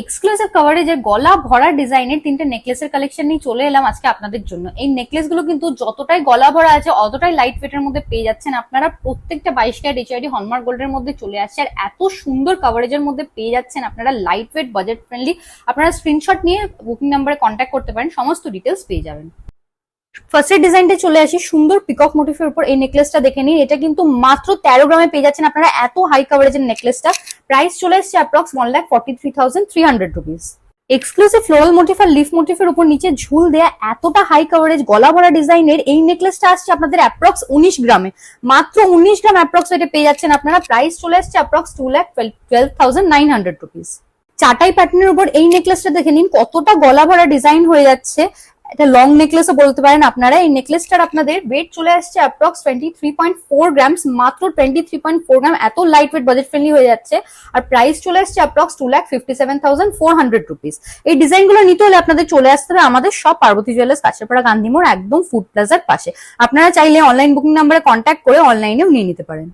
Exclusive কভারেজের গলা ভরা ডিজাইনের তিনটে নেকলেসের কালেকশন নিয়ে চলে এলাম আজকে আপনাদের জন্য। এই নেকলেস গুলো কিন্তু যতটাই গলা ভরা আছে অতটাই লাইট ওয়েটের মধ্যে পেয়ে যাচ্ছেন আপনারা। প্রত্যেকটা 22 ক্যারেট এইচআইডি হলমার্ক গোল্ডের মধ্যে চলে আসছে, আর এত সুন্দর কভারেজের মধ্যে পেয়ে যাচ্ছেন আপনারা, লাইট ওয়েট, বাজেট ফ্রেন্ডলি। আপনারা স্ক্রিনশট নিয়ে বুকিং নাম্বারে কন্ট্যাক্ট করতে পারেন, সমস্ত ডিটেলস পেয়ে যাবেন। ফার্স্টের ডিজাইনটা চলে আসি সুন্দর পিকক মোটিফের উপর। এই নেকলেসটা দেখে নিন, এটা কিন্তু মাত্র 13 গ্রামে পেয়ে যাচ্ছেন আপনারা এত হাই কভারেজের নেকলেসটা। প্রাইস চলে এসছে approx 1,43,300 rupees. Exclusive floral motif আর লিফ মোটিফের উপর নিচে ঝুল দেয়া এতটা হাই কভারেজ গলা ভরা ডিজাইনের এই নেকলেসটা আসছে আপনাদের অ্যাপ্রক্স 19 গ্রামে। মাত্র 19 গ্রাম অ্যাপ্রক্স ওয়েটে পেয়ে যাচ্ছেন আপনারা। প্রাইস চলে আসছে অ্যাপ্রক্স 2,12,900 রুপিস। চাটাই প্যাটার্নের উপর এই নেকলেসটা দেখে নিন, কতটা গলা ভরা ডিজাইন হয়ে যাচ্ছে। এটা লং নেকলেসও বলতে পারেন আপনারা। এই নেকলেসটার আপনাদের ওয়েট চলে আসছে অ্যাপ্রক্স 23.4 গ্রামস, মাত্র 23.4 গ্রাম। এত লাইট ওয়েট, বাজেট ফ্রেন্ডলি হয়ে যাচ্ছে। আর প্রাইস চলে আসছে অ্যাপ্রক্স 2,57,400 রুপিস। এই ডিজাইনগুলো নিতে হলে আপনাদের চলে আসতে হবে আমাদের সব পার্বতী জুয়েলার্স, কাঁচরাপাড়া, গান্ধী মোড়, একদম ফুড প্লাজার পাশে। আপনারা চাইলে অনলাইন বুকিং নাম্বারে কন্ট্যাক্ট করে অনলাইনেও নিয়ে নিতে পারেন।